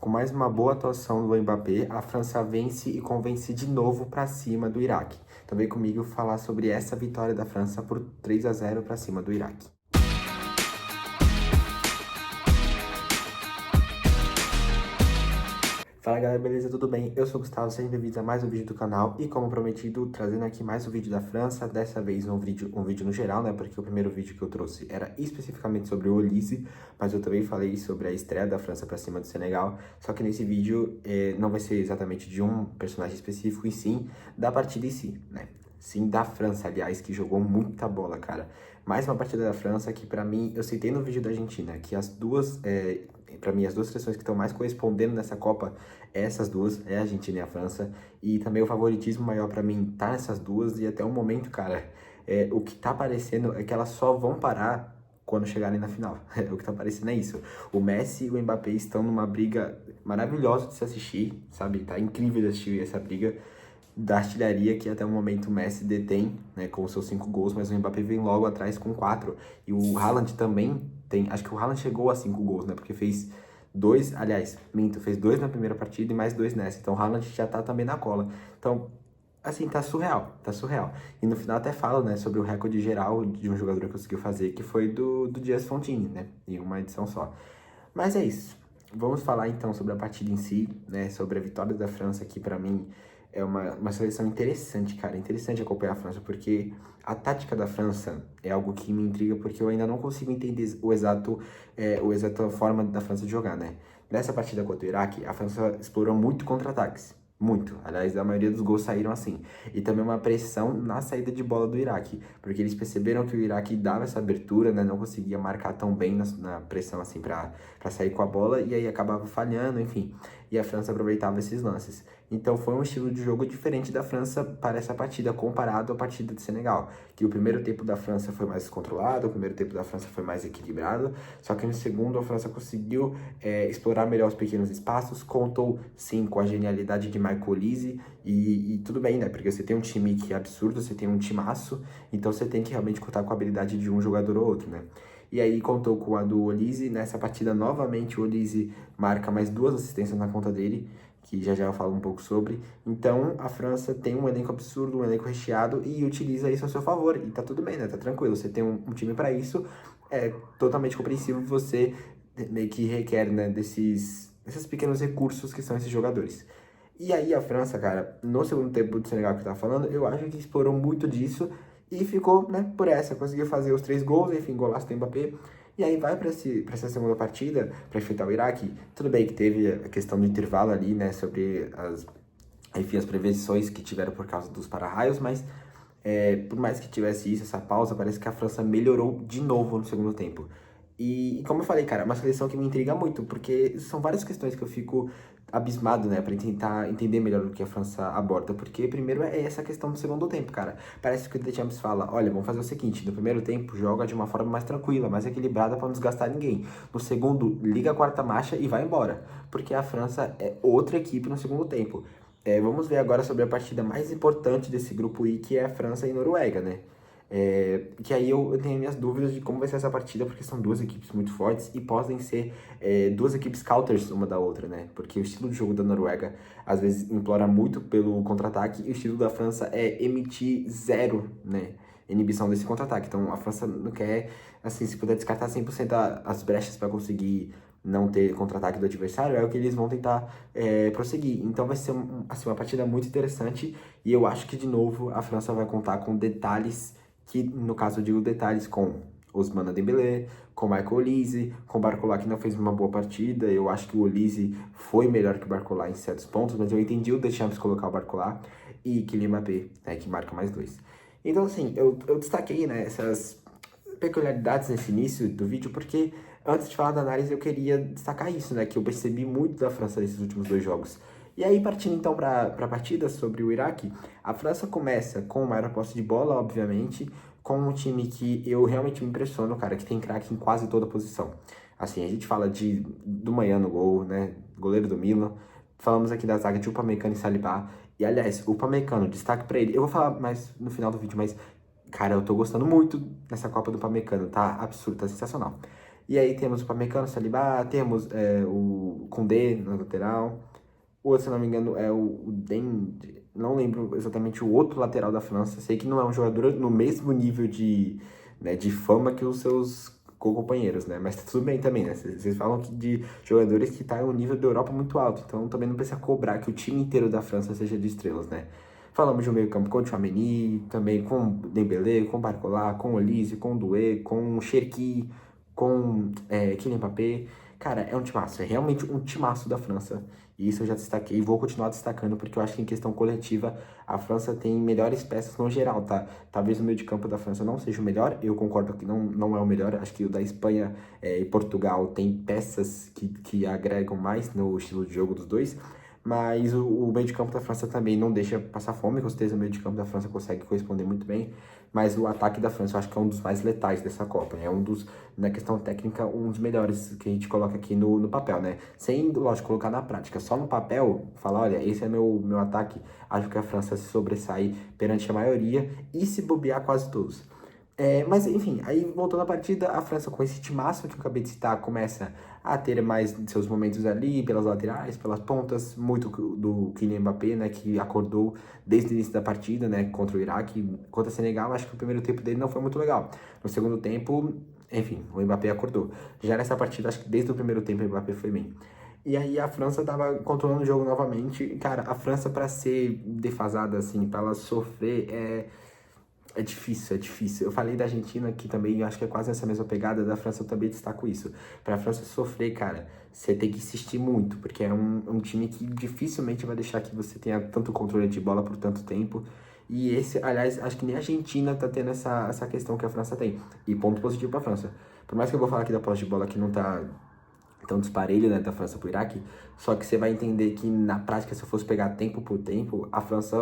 Com mais uma boa atuação do Mbappé, a França vence e convence de novo para cima do Iraque. Então vem comigo falar sobre essa vitória da França por 3-0 para cima do Iraque. Fala galera, beleza? Tudo bem? Eu sou o Gustavo, sejam bem-vindos a mais um vídeo do canal e como prometido, trazendo aqui mais um vídeo da França, dessa vez um vídeo no geral, né? Porque o primeiro vídeo que eu trouxe era especificamente sobre o Olise, mas eu também falei sobre a estreia da França para cima do Senegal, só que nesse vídeo não vai ser exatamente de um personagem específico, e sim da partida em si, né? Sim, da França, aliás, que jogou muita bola, cara. Mais uma partida da França que, pra mim, eu citei no vídeo da Argentina, que as duas, pra mim, as duas seleções que estão mais correspondendo nessa Copa, essas duas, é a Argentina e a França. E também o favoritismo maior pra mim tá nessas duas, e até o momento, cara, o que tá parecendo é que elas só vão parar quando chegarem na final. O que tá parecendo é isso. O Messi e o Mbappé estão numa briga maravilhosa de se assistir, sabe? Tá incrível de assistir essa briga da artilharia que até o momento o Messi detém, né, com os seus 5 gols, mas o Mbappé vem logo atrás com 4. E o Haaland também tem, acho que o Haaland chegou a 5 gols, né, porque fez 2, aliás, fez 2 na primeira partida e mais 2 nessa. Então o Haaland já tá também na cola. Então, assim, tá surreal, tá surreal. E no final até falo, né, sobre o recorde geral de um jogador que conseguiu fazer, que foi do Giannis Fontini, né, em uma edição só. Mas é isso. Vamos falar então sobre a partida em si, né? Sobre a vitória da França, que pra mim é uma seleção interessante, cara. Interessante acompanhar a França, porque a tática da França é algo que me intriga, porque eu ainda não consigo entender o exato forma da França de jogar, né? Nessa partida contra o Iraque, a França explorou muito contra-ataques. Muito. Aliás, a maioria dos gols saíram assim. E também uma pressão na saída de bola do Iraque, porque eles perceberam que o Iraque dava essa abertura, né? Não conseguia marcar tão bem na pressão assim para sair com a bola, e aí acabava falhando, enfim. E a França aproveitava esses lances. Então foi um estilo de jogo diferente da França para essa partida, comparado à partida de Senegal. Que o primeiro tempo da França foi mais controlado, o primeiro tempo da França foi mais equilibrado, só que no segundo a França conseguiu explorar melhor os pequenos espaços, contou sim com a genialidade de Michael Olise, e tudo bem, né? Porque você tem um time que é absurdo, você tem um timaço, então você tem que realmente contar com a habilidade de um jogador ou outro, né? E aí contou com a do Olise. Nessa partida, novamente, o Olise marca mais 2 assistências na conta dele, que já eu falo um pouco sobre. Então, a França tem um elenco absurdo, um elenco recheado, e utiliza isso a seu favor. E tá tudo bem, né? Tá tranquilo. Você tem um time para isso, é totalmente compreensível. Você meio que requer, né, desses pequenos recursos que são esses jogadores. E aí a França, cara, no segundo tempo do Senegal que eu tava falando, eu acho que explorou muito disso e ficou, né, por essa. Conseguiu fazer os 3 gols, enfim, golaço do Mbappé. E aí vai pra essa segunda partida, pra enfrentar o Iraque. Tudo bem que teve a questão do intervalo ali, né, sobre as prevenções que tiveram por causa dos para-raios, mas por mais que tivesse isso, essa pausa, parece que a França melhorou de novo no segundo tempo. E como eu falei, cara, é uma seleção que me intriga muito, porque são várias questões que eu fico abismado, né, pra tentar entender melhor o que a França aborda. Porque, primeiro, é essa questão do segundo tempo, cara. Parece que o Deschamps fala: olha, vamos fazer o seguinte, no primeiro tempo, joga de uma forma mais tranquila, mais equilibrada pra não desgastar ninguém. No segundo, liga a quarta marcha e vai embora. Porque a França é outra equipe no segundo tempo. Vamos ver agora sobre a partida mais importante desse grupo I, que é a França e Noruega, né? Que aí eu tenho minhas dúvidas de como vai ser essa partida, porque são duas equipes muito fortes e podem ser duas equipes counters uma da outra, né? Porque o estilo de jogo da Noruega às vezes implora muito pelo contra-ataque, e o estilo da França é emitir zero, né, inibição desse contra-ataque. Então a França não quer, assim, se puder descartar 100% as brechas para conseguir não ter contra-ataque do adversário, é o que eles vão tentar prosseguir. Então vai ser assim, uma partida muito interessante, e eu acho que, de novo, a França vai contar com detalhes, que no caso eu digo detalhes com Ousmane Dembélé, com Michael Olise, com o Barcola, que não fez uma boa partida. Eu acho que o Olise foi melhor que o Barcola em certos pontos, mas eu entendi o Deschamps colocar o Barcola, e Kylian Mbappé, né, que marca mais 2. Então, assim, eu destaquei, né, essas peculiaridades nesse início do vídeo, porque antes de falar da análise eu queria destacar isso, né, que eu percebi muito da França nesses últimos 2 jogos. E aí, partindo então para a partida sobre o Iraque, a França começa com maior posse de bola, obviamente, com um time que eu realmente me impressiono, cara, que tem craque em quase toda posição. Assim, a gente fala do Manhã no gol, né, goleiro do Milan, falamos aqui da zaga de Upamecano e Saliba, e aliás, o Upamecano, destaque para ele, eu vou falar mais no final do vídeo, mas cara, eu tô gostando muito dessa Copa do Upamecano, tá absurdo, tá sensacional. E aí temos o Upamecano, Saliba, temos o Koundé na lateral. O outro, se não me engano, é o Dende. Não lembro exatamente o outro lateral da França. Sei que não é um jogador no mesmo nível de fama que os seus companheiros, né? Mas tá tudo bem também, né? Vocês falam de jogadores que tá em um nível da Europa muito alto. Então também não precisa cobrar que o time inteiro da França seja de estrelas, né? Falamos de um meio campo com o Tchouaméni, também com o Dembélé, com o Barcola, com o Olise, com o Doué, com o Cherki, com Kylian Mbappé. Cara, é um timaço, é realmente um timaço da França. E isso eu já destaquei e vou continuar destacando, porque eu acho que em questão coletiva a França tem melhores peças no geral, tá? Talvez o meio de campo da França não seja o melhor, eu concordo que não é o melhor. Acho que o da Espanha e Portugal tem peças que agregam mais no estilo de jogo dos dois. Mas o meio de campo da França também não deixa passar fome, com certeza o meio de campo da França consegue corresponder muito bem. Mas o ataque da França eu acho que é um dos mais letais dessa Copa, né? É um dos, na questão técnica, um dos melhores que a gente coloca aqui no papel, né? Sem, lógico, colocar na prática. Só no papel, falar, olha, esse é meu ataque. Acho que a França se sobressai perante a maioria e se bobear quase todos. Mas enfim, aí voltando à partida, a França com esse timaço que eu acabei de citar começa a ter mais seus momentos ali, pelas laterais, pelas pontas, muito do Kylian Mbappé, né, que acordou desde o início da partida, né, contra o Iraque, contra o Senegal. Acho que o primeiro tempo dele não foi muito legal. No segundo tempo, enfim, o Mbappé acordou. Já nessa partida, acho que desde o primeiro tempo o Mbappé foi bem. E aí a França tava controlando o jogo novamente. Cara, a França para ser defasada assim, para ela sofrer é difícil, é difícil. Eu falei da Argentina, que também eu acho que é quase essa mesma pegada. Da França eu também destaco isso. Pra França sofrer, cara, você tem que insistir muito, porque é um time que dificilmente vai deixar que você tenha tanto controle de bola por tanto tempo. E esse, aliás, acho que nem a Argentina tá tendo essa questão que a França tem. E ponto positivo pra França. Por mais que eu vou falar aqui da posse de bola que não tá tão disparelho, né, da França pro Iraque, só que você vai entender que na prática, se eu fosse pegar tempo por tempo, a França,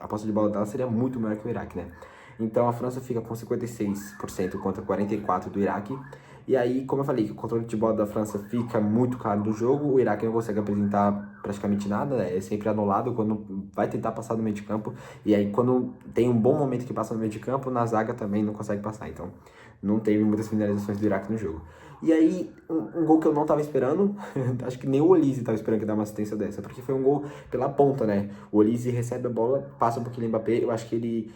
a posse de bola dela seria muito maior que o Iraque, né? Então a França fica com 56% contra 44% do Iraque. E aí, como eu falei, que o controle de bola da França fica muito claro do jogo, o Iraque não consegue apresentar praticamente nada, né? É sempre anulado quando vai tentar passar no meio de campo. E aí, quando tem um bom momento que passa no meio de campo, na zaga também não consegue passar. Então, não teve muitas finalizações do Iraque no jogo. E aí, um gol que eu não tava esperando, acho que nem o Olise tava esperando que dar uma assistência dessa, porque foi um gol pela ponta, né? O Olise recebe a bola, passa um pouquinho o Mbappé, eu acho que ele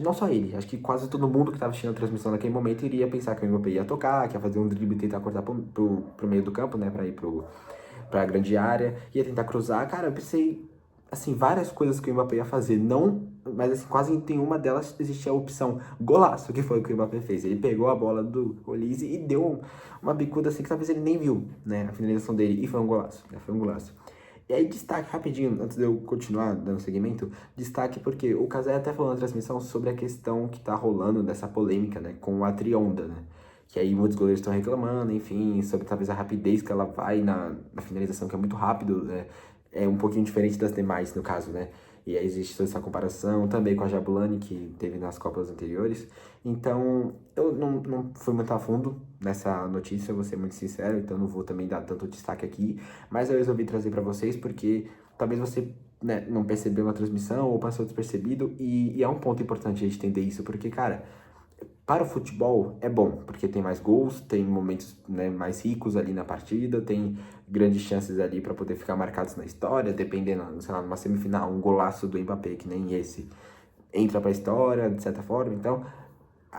não só ele, acho que quase todo mundo que estava assistindo a transmissão naquele momento iria pensar que o Mbappé ia tocar, que ia fazer um drible e tentar cortar pro meio do campo, né, pra ir pra grande área, ia tentar cruzar. Cara, eu pensei, assim, várias coisas que o Mbappé ia fazer, não, mas assim, quase em uma delas existia a opção golaço, que foi o que o Mbappé fez. Ele pegou a bola do Olise e deu uma bicuda assim que talvez ele nem viu, né, a finalização dele, e foi um golaço, né, foi um golaço. E aí, destaque rapidinho, antes de eu continuar dando seguimento, destaque porque o Casé até falou na transmissão sobre a questão que tá rolando dessa polêmica, né, com a Trionda, né? Que aí muitos goleiros estão reclamando, enfim, sobre talvez a rapidez que ela vai na finalização, que é muito rápido, né? É um pouquinho diferente das demais, no caso, né? E aí existe toda essa comparação também com a Jabulani, que teve nas Copas anteriores. Então, eu não fui muito a fundo nessa notícia, vou ser muito sincero, então não vou também dar tanto destaque aqui. Mas eu resolvi trazer para vocês porque talvez você, né, não percebeu na transmissão ou passou despercebido. E é um ponto importante a gente entender isso, porque, cara, para o futebol é bom, porque tem mais gols, tem momentos, né, mais ricos ali na partida, tem grandes chances ali para poder ficar marcados na história, dependendo, sei lá, numa semifinal, um golaço do Mbappé, que nem esse, entra para a história, de certa forma. Então,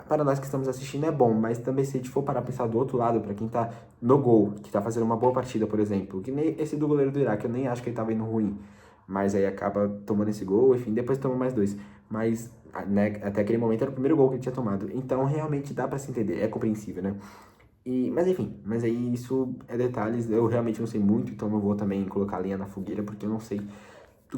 para nós que estamos assistindo é bom, mas também se a gente for parar a pensar do outro lado, para quem tá no gol, que tá fazendo uma boa partida, por exemplo, que nem esse do goleiro do Iraque, eu nem acho que ele tava indo ruim, mas aí acaba tomando esse gol, enfim, depois toma mais dois. Mas, né, até aquele momento era o primeiro gol que ele tinha tomado. Então, realmente dá para se entender, é compreensível, né? Mas enfim, mas aí isso é detalhes, eu realmente não sei muito, então não vou também colocar a lenha na fogueira, porque eu não sei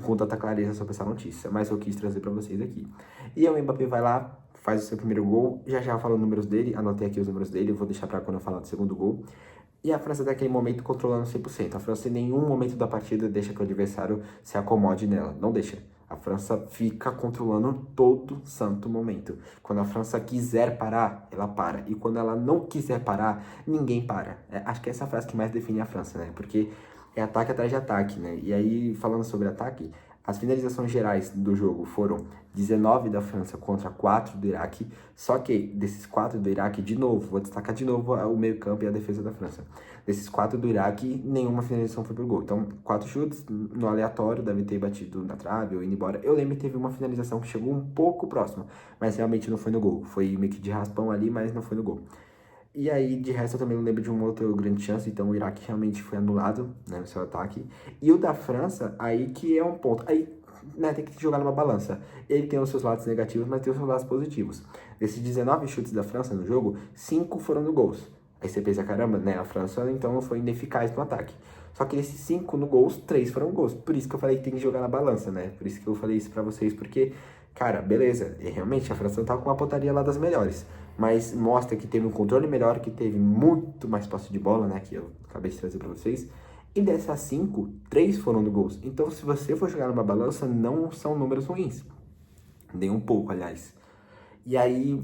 com tanta clareza sobre essa notícia, mas eu quis trazer para vocês aqui. E aí o Mbappé vai lá, faz o seu primeiro gol, já falo os números dele, anotei aqui os números dele, eu vou deixar para quando eu falar do segundo gol. E a França naquele momento controlando 100%. A França em nenhum momento da partida deixa que o adversário se acomode nela, não deixa. A França fica controlando todo santo momento. Quando a França quiser parar, ela para. E quando ela não quiser parar, ninguém para. Acho que essa é a frase que mais define a França, né? Porque é ataque atrás de ataque, né? E aí, falando sobre ataque, As finalizações gerais do jogo foram 19 da França contra 4 do Iraque, só que desses 4 do Iraque, de novo, vou destacar de novo o meio-campo e a defesa da França. Desses 4 do Iraque, nenhuma finalização foi pro gol. Então, 4 chutes no aleatório, deve ter batido na trave ou indo embora. Eu lembro que teve uma finalização que chegou um pouco próxima, mas realmente não foi no gol. Foi meio que de raspão ali, mas não foi no gol. E aí, de resto, eu também não lembro de uma outra grande chance, então o Iraque realmente foi anulado, né, no seu ataque. E o da França, aí que é um ponto. Aí, né, tem que jogar numa balança. Ele tem os seus lados negativos, mas tem os seus lados positivos. Desses 19 chutes da França no jogo, 5 foram no gols. Aí você pensa, caramba, né, a França então foi ineficaz no ataque. Só que desses 5 no gols, 3 foram gols. Por isso que eu falei que tem que jogar na balança, né? Por isso que eu falei isso pra vocês, porque, cara, beleza, e realmente a França não tá com uma pontaria lá das melhores. Mas mostra que teve um controle melhor, que teve muito mais posse de bola, né? Que eu acabei de trazer pra vocês. E dessas 5, 3 foram no gols. Então, se você for jogar numa balança, não são números ruins. Nem um pouco, aliás. E aí,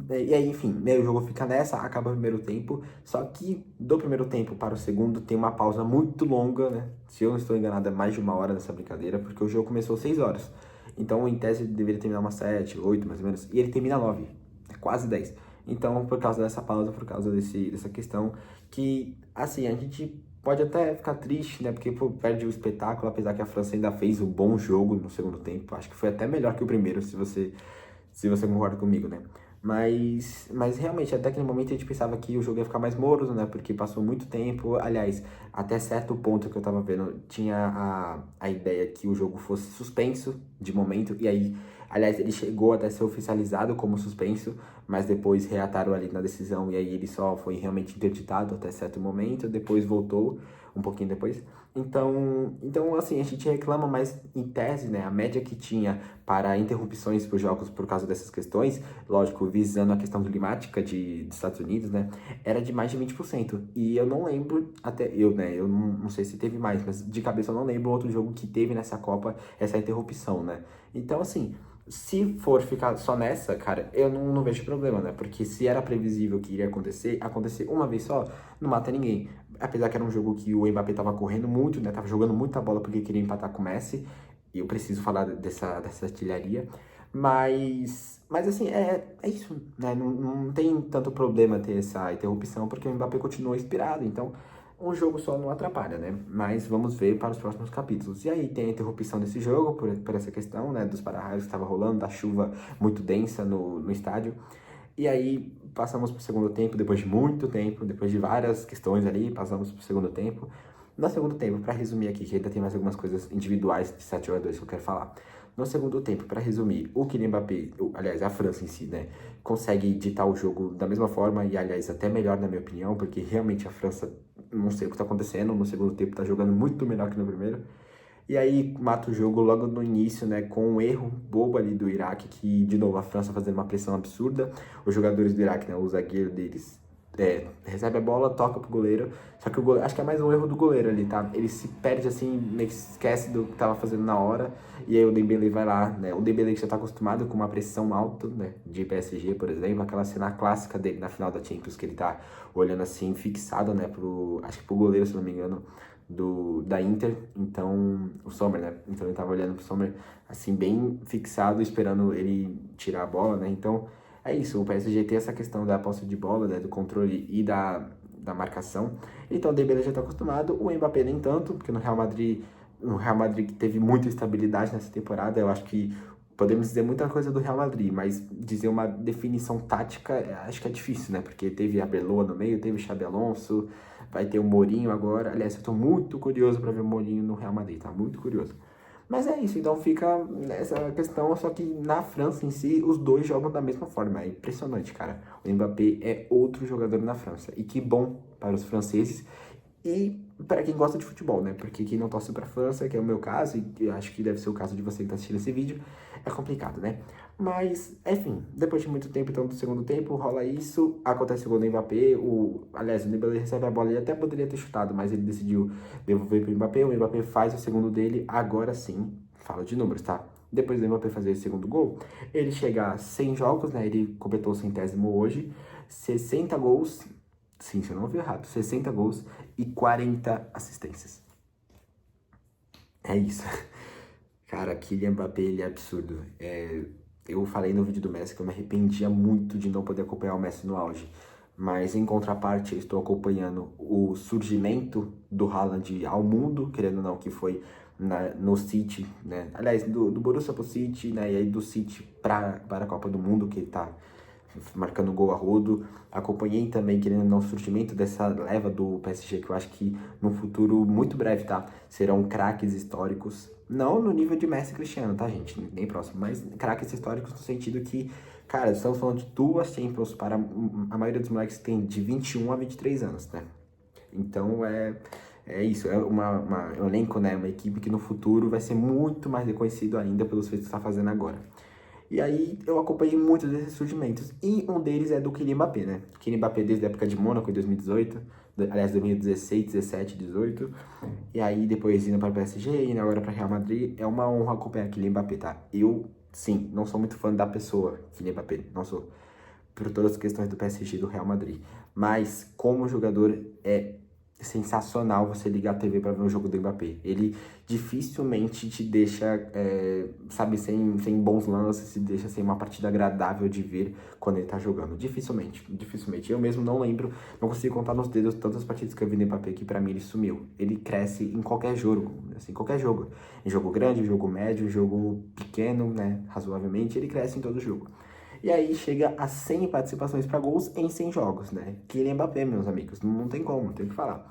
enfim, né, o jogo fica nessa, acaba o primeiro tempo. Só que do primeiro tempo para o segundo tem uma pausa muito longa, né? Se eu não estou enganado, é mais de 1 hora nessa brincadeira, porque o jogo começou 6 horas. Então, em tese, ele deveria terminar umas 7, 8, mais ou menos. E ele termina 9, é quase 10. Então, por causa dessa pausa, por causa dessa questão, que, assim, a gente pode até ficar triste, né? Porque pô, perde o espetáculo, apesar que a França ainda fez um bom jogo no segundo tempo. Acho que foi até melhor que o primeiro, se você concorda comigo, né? Mas realmente, até aquele momento a gente pensava que o jogo ia ficar mais morno, né? Porque passou muito tempo. Aliás, até certo ponto que eu tava vendo, tinha a ideia que o jogo fosse suspenso de momento. E aí, aliás, ele chegou até ser oficializado como suspenso, mas depois reataram ali na decisão. E aí ele só foi realmente interditado até certo momento. Depois voltou, um pouquinho depois. Então, assim, a gente reclama, mas em tese, né? A média que tinha para interrupções por jogos por causa dessas questões, lógico, visando a questão climática dos Estados Unidos, né, era de mais de 20%. E eu não lembro, até eu, né, eu não sei se teve mais, mas de cabeça eu não lembro outro jogo que teve nessa Copa essa interrupção, né. Então, assim, se for ficar só nessa, cara, eu não vejo problema, né, porque se era previsível que iria acontecer uma vez só, não mata ninguém. Apesar que era um jogo que o Mbappé tava correndo muito, né, tava jogando muita bola porque queria empatar com o Messi, e eu preciso falar dessa artilharia. Mas assim, é isso, né? Não tem tanto problema ter essa interrupção, porque o Mbappé continua inspirado. Então, um jogo só não atrapalha, né? Mas vamos ver para os próximos capítulos. E aí tem a interrupção desse jogo, por essa questão, né? Dos para-raios que estava rolando, da chuva muito densa no estádio. E aí passamos para o segundo tempo, depois de muito tempo, depois de várias questões ali, passamos para o segundo tempo. No segundo tempo, para resumir aqui, que ainda tem mais algumas coisas individuais de 7 jogadores que eu quero falar. No segundo tempo, para resumir, o Kylian Mbappé, aliás, a França em si, né, consegue ditar o jogo da mesma forma e, aliás, até melhor na minha opinião, porque realmente a França, não sei o que está acontecendo, no segundo tempo está jogando muito melhor que no primeiro. E aí mata o jogo logo no início, né, com um erro bobo ali do Iraque, que, de novo, a França fazendo uma pressão absurda. Os jogadores do Iraque, né, o zagueiro deles, recebe a bola, toca pro goleiro, só que o goleiro, acho que é mais um erro do goleiro ali, tá? Ele se perde assim, meio que se esquece do que tava fazendo na hora, e aí o Dembélé vai lá, né? O Dembélé que já tá acostumado com uma pressão alta, né? De PSG, por exemplo, aquela cena clássica dele na final da Champions, que ele tá olhando assim, fixado, né, acho que pro goleiro, se não me engano, da Inter, então, o Sommer, né? Então ele tava olhando pro Sommer, assim, bem fixado, esperando ele tirar a bola, né? Então, é isso, o PSG tem essa questão da posse de bola, né, do controle e da marcação. Então o Dembélé já está acostumado, o Mbappé nem tanto, porque no Real Madrid que teve muita estabilidade nessa temporada, eu acho que podemos dizer muita coisa do Real Madrid, mas dizer uma definição tática, acho que é difícil, né? Porque teve a Arbeloa no meio, teve o Xabi Alonso, vai ter o Mourinho agora. Aliás, eu tô muito curioso para ver o Mourinho no Real Madrid, tá? Muito curioso. Mas é isso, então fica nessa questão, só que na França em si, os dois jogam da mesma forma. É impressionante, cara. O Mbappé é outro jogador na França. E que bom para os franceses e para quem gosta de futebol, né? Porque quem não torce para a França, que é o meu caso, e eu acho que deve ser o caso de você que está assistindo esse vídeo, é complicado, né? Mas, enfim, depois de muito tempo, então, do segundo tempo, rola isso, acontece o gol do Mbappé, aliás, o Dembélé recebe a bola, ele até poderia ter chutado, mas ele decidiu devolver para o Mbappé faz o segundo dele, agora sim, fala de números, tá? Depois do Mbappé fazer o segundo gol, ele chega a 100 jogos, né? Ele completou o 100º hoje, 60 gols, sim, você não ouviu errado, 60 gols e 40 assistências. É isso. Cara, Kylian Mbappé, ele é absurdo. Eu falei no vídeo do Messi que eu me arrependia muito de não poder acompanhar o Messi no auge. Mas, em contraparte, eu estou acompanhando o surgimento do Haaland ao mundo, querendo ou não, que foi no City, né? Aliás, do Borussia pro City, né? E aí do City para a Copa do Mundo, que ele tá marcando gol a rodo. Acompanhei também, querendo ou não, o surgimento dessa leva do PSG, que eu acho que no futuro muito breve, tá? Serão craques históricos. Não no nível de Messi e Cristiano, tá, gente? Nem próximo, mas craques históricos no sentido que, cara, estamos falando de duas Champions para a maioria dos moleques que tem de 21 a 23 anos, né? Então é isso, é um elenco, né? Uma equipe que no futuro vai ser muito mais reconhecido ainda pelos feitos que está fazendo agora. E aí eu acompanhei muitos desses surgimentos. E um deles é do Kylian Mbappé, né? Kylian Mbappé desde a época de Mônaco em 2018, aliás, 2016, 17, 18. E aí depois indo para o PSG, indo agora para Real Madrid. É uma honra acompanhar Kylian Mbappé, tá? Eu, sim, não sou muito fã da pessoa Kylian Mbappé, não sou. Por todas as questões do PSG e do Real Madrid. Mas como jogador é sensacional você ligar a TV para ver um jogo do Mbappé. Ele dificilmente te deixa, sabe, sem bons lances, se deixa sem uma partida agradável de ver quando ele tá jogando. Dificilmente, dificilmente. Eu mesmo não lembro, não consigo contar nos dedos tantas partidas que eu vi do Mbappé que para mim ele sumiu. Ele cresce em qualquer jogo, assim, qualquer jogo. Em jogo grande, em jogo médio, em jogo pequeno, né, razoavelmente, ele cresce em todo jogo. E aí chega a 100 participações para gols em 100 jogos, né? Kylian Mbappé, meus amigos, não tem como, tem que falar.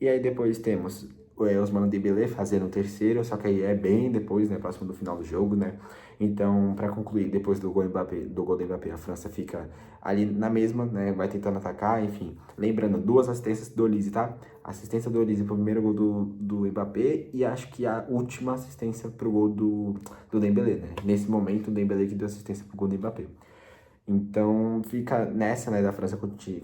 E aí depois temos o Ousmane Dembélé fazendo o terceiro, só que aí é bem depois, né, próximo do final do jogo, né? Então, para concluir, depois do gol do Mbappé, a França fica ali na mesma, né? Vai tentando atacar, enfim. Lembrando, duas assistências do Olise, tá? Assistência do Olise pro primeiro gol do Mbappé e acho que a última assistência pro gol do Dembélé, né? Nesse momento, o Dembélé que deu assistência pro gol do Mbappé. Então fica nessa, né, da França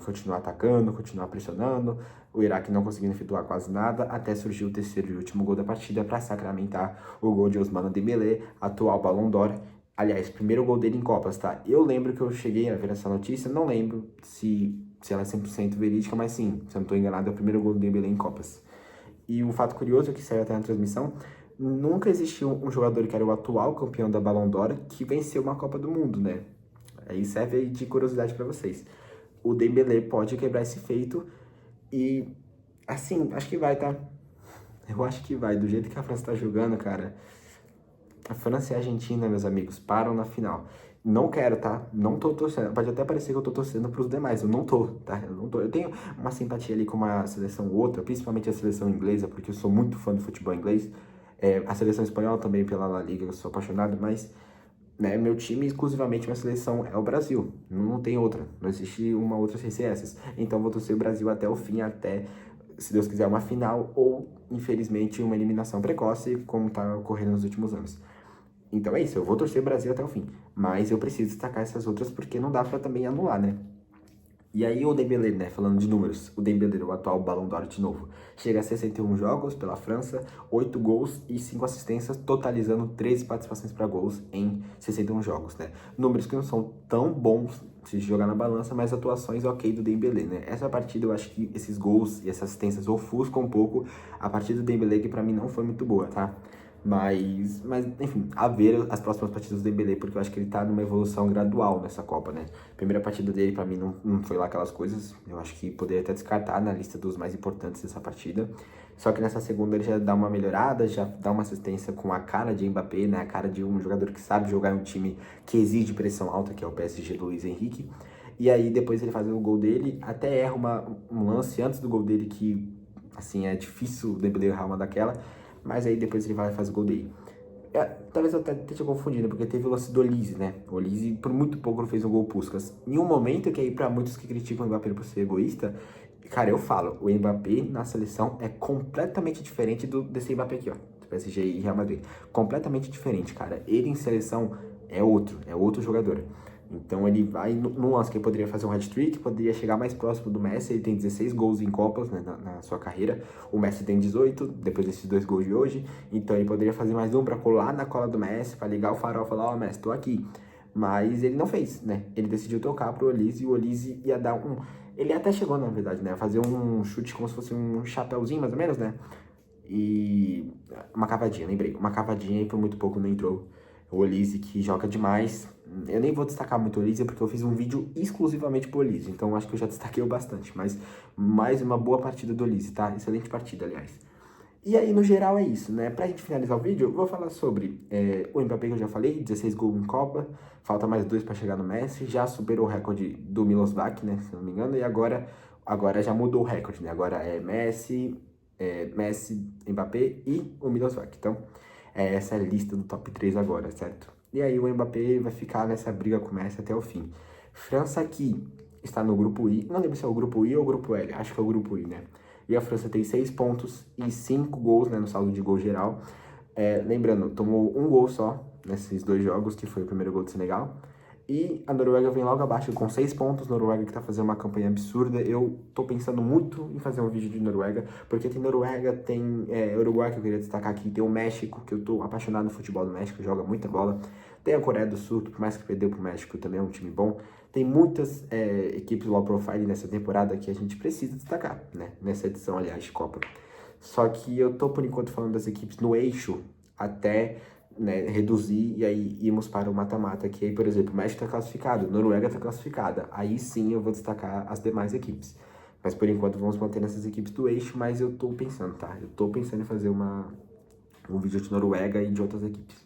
continuar atacando, continuar pressionando, o Iraque não conseguindo efetuar quase nada, até surgir o terceiro e último gol da partida para sacramentar o gol de Ousmane Dembélé, atual Ballon d'Or. Aliás, primeiro gol dele em Copas, tá? Eu lembro que eu cheguei a ver essa notícia, não lembro se ela é 100% verídica, mas sim, se eu não estou enganado, é o primeiro gol do Dembélé em Copas. E um fato curioso que saiu até na transmissão, nunca existiu um jogador que era o atual campeão da Ballon d'Or que venceu uma Copa do Mundo, né? Aí serve de curiosidade para vocês. O Dembélé pode quebrar esse feito e, assim, acho que vai, tá? Eu acho que vai. Do jeito que a França tá jogando, cara, a França e a Argentina, meus amigos, param na final. Não quero, tá? Não tô torcendo. Pode até parecer que eu tô torcendo pros demais. Eu não tô, tá? Eu não tô. Eu tenho uma simpatia ali com uma seleção ou outra, principalmente a seleção inglesa, porque eu sou muito fã do futebol inglês. A seleção espanhola também pela La Liga, eu sou apaixonado, mas né, meu time, exclusivamente minha seleção é o Brasil. Não tem outra. Não existe uma outra sem ser essas. Então vou torcer o Brasil até o fim, até, se Deus quiser, uma final ou, infelizmente, uma eliminação precoce, como tá ocorrendo nos últimos anos. Então é isso, eu vou torcer o Brasil até o fim. Mas eu preciso destacar essas outras porque não dá pra também anular, né? E aí o Dembélé, né, falando de números, o Dembélé, o atual Ballon d'Or de novo, chega a 61 jogos pela França, 8 gols e 5 assistências, totalizando 13 participações para gols em 61 jogos, né? Números que não são tão bons se jogar na balança, mas atuações ok do Dembélé, né? Essa partida eu acho que esses gols e essas assistências ofuscam um pouco a partida do Dembélé, que para mim não foi muito boa, tá? Mas, enfim, a ver as próximas partidas do Dembélé, porque eu acho que ele tá numa evolução gradual nessa Copa, né? A primeira partida dele, pra mim, não foi lá aquelas coisas. Eu acho que poderia até descartar na lista dos mais importantes dessa partida. Só que nessa segunda ele já dá uma melhorada, já dá uma assistência com a cara de Mbappé, né? A cara de um jogador que sabe jogar em um time que exige pressão alta, que é o PSG do Luiz Henrique. E aí depois ele faz o gol dele, até erra um lance antes do gol dele que, assim, é difícil o Dembélé errar uma daquela. Mas aí depois ele vai e faz o gol dele. Talvez eu até esteja confundindo, porque teve o lance do Olise, né? O Olise, por muito pouco, não fez um gol Puskás. Em um momento que aí, pra muitos que criticam o Mbappé por ser egoísta, cara, eu falo, o Mbappé na seleção é completamente diferente desse Mbappé aqui, ó. Do PSG e Real Madrid. Completamente diferente, cara. Ele em seleção é outro jogador. Então ele vai no lance que ele poderia fazer um hat-trick, poderia chegar mais próximo do Messi. Ele tem 16 gols em Copas, né, na sua carreira. O Messi tem 18, depois desses 2 gols de hoje. Então ele poderia fazer mais um para colar na cola do Messi, para ligar o farol e falar: ó, Messi, tô aqui. Mas ele não fez, né? Ele decidiu tocar pro Olise e o Olise ia dar um. Ele até chegou, na verdade, né? A fazer um chute como se fosse um chapéuzinho, mais ou menos, né? E Uma cavadinha, lembrei. Uma cavadinha e por muito pouco não entrou. O Olise, que joga demais. Eu nem vou destacar muito o Olise, porque eu fiz um vídeo exclusivamente pro Olise. Então acho que eu já destaquei o bastante. Mas mais uma boa partida do Olise, tá? Excelente partida, aliás. E aí, no geral, é isso, né? Pra gente finalizar o vídeo, eu vou falar sobre o Mbappé que eu já falei, 16 gols em Copa. Falta mais 2 pra chegar no Messi. Já superou o recorde do Miloslav, né? Se não me engano. E agora já mudou o recorde, né? Agora é Messi, Mbappé e o Miloslav. Então, essa é a lista do top 3 agora, certo? E aí o Mbappé vai ficar nessa briga com o Messi até o fim. França aqui está no grupo I. Não lembro se é o grupo I ou o grupo L. Acho que é o grupo I, né? E a França tem 6 pontos e 5 gols, né, no saldo de gol geral. Lembrando, tomou um gol só nesses 2 jogos, que foi o primeiro gol do Senegal. E a Noruega vem logo abaixo com 6 pontos. Noruega que tá fazendo uma campanha absurda. Eu tô pensando muito em fazer um vídeo de Noruega, porque tem Noruega, tem Uruguai, que eu queria destacar aqui, tem o México, que eu tô apaixonado no futebol do México, joga muita bola. Tem a Coreia do Sul, por mais que perdeu pro México, também é um time bom. Tem muitas equipes low profile nessa temporada que a gente precisa destacar, né? Nessa edição, aliás, de Copa. Só que eu tô, por enquanto, falando das equipes no eixo até, né, reduzir e aí irmos para o mata-mata, que aí, por exemplo, o México tá classificado, Noruega tá classificada. Aí sim eu vou destacar as demais equipes. Mas por enquanto vamos manter nessas equipes do eixo, mas eu tô pensando, tá? Eu tô pensando em fazer um vídeo de Noruega e de outras equipes.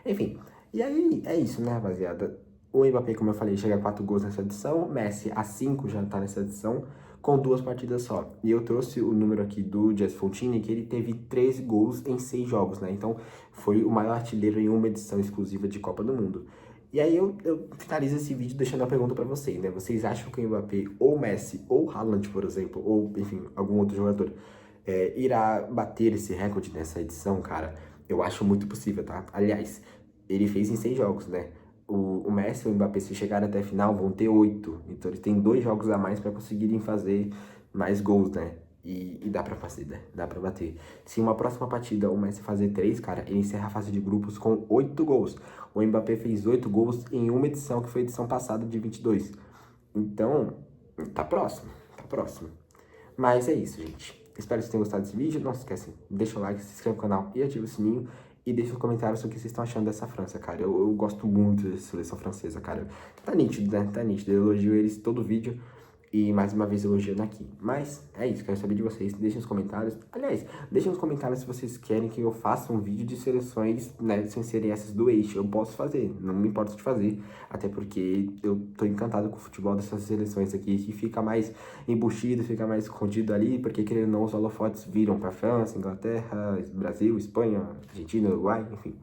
Enfim, e aí é isso, né, rapaziada? O Mbappé, como eu falei, chega a 4 gols nessa edição. Messi a 5 já tá nessa edição, com 2 partidas só. E eu trouxe o número aqui do Jess Fontini, que ele teve 13 gols em 6 jogos, né? Então, foi o maior artilheiro em uma edição exclusiva de Copa do Mundo. E aí eu finalizo esse vídeo deixando a pergunta pra vocês, né? Vocês acham que o Mbappé, ou Messi, ou Haaland, por exemplo, ou, enfim, algum outro jogador, irá bater esse recorde nessa edição, cara? Eu acho muito possível, tá? Aliás, ele fez em 6 jogos, né? O Messi e o Mbappé, se chegarem até a final, vão ter 8. Então eles têm 2 jogos a mais para conseguirem fazer mais gols, né? E dá pra fazer, né? Dá pra bater. Se uma próxima partida o Messi fazer 3, cara, ele encerra a fase de grupos com 8 gols. O Mbappé fez 8 gols em uma edição, que foi a edição passada de 22. Então, tá próximo, tá próximo. Mas é isso, gente. Espero que vocês tenham gostado desse vídeo. Não se esqueçam, deixa o like, se inscreva no canal e ativa o sininho. E deixa nos comentários o que vocês estão achando dessa França, cara. Eu gosto muito dessa seleção francesa, cara. Tá nítido, né? Tá nítido. Eu elogio eles todo vídeo. E mais uma vez elogiando aqui. Mas é isso, quero saber de vocês. Deixem nos comentários. Aliás, deixem nos comentários se vocês querem que eu faça um vídeo de seleções, né, sem serem essas do eixo. Eu posso fazer, não me importo de fazer. Até porque eu tô encantado com o futebol dessas seleções aqui, que fica mais embustido, fica mais escondido ali, porque querendo ou não, os holofotes viram pra França, Inglaterra, Brasil, Espanha, Argentina, Uruguai, enfim.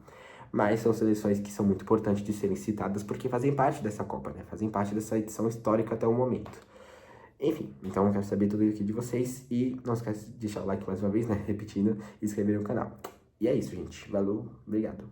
Mas são seleções que são muito importantes de serem citadas porque fazem parte dessa Copa, né? Fazem parte dessa edição histórica até o momento. Enfim, então eu quero saber tudo aqui de vocês e não esquece de deixar o like mais uma vez, né, repetindo, e inscrever no canal. E é isso, gente. Valeu, obrigado.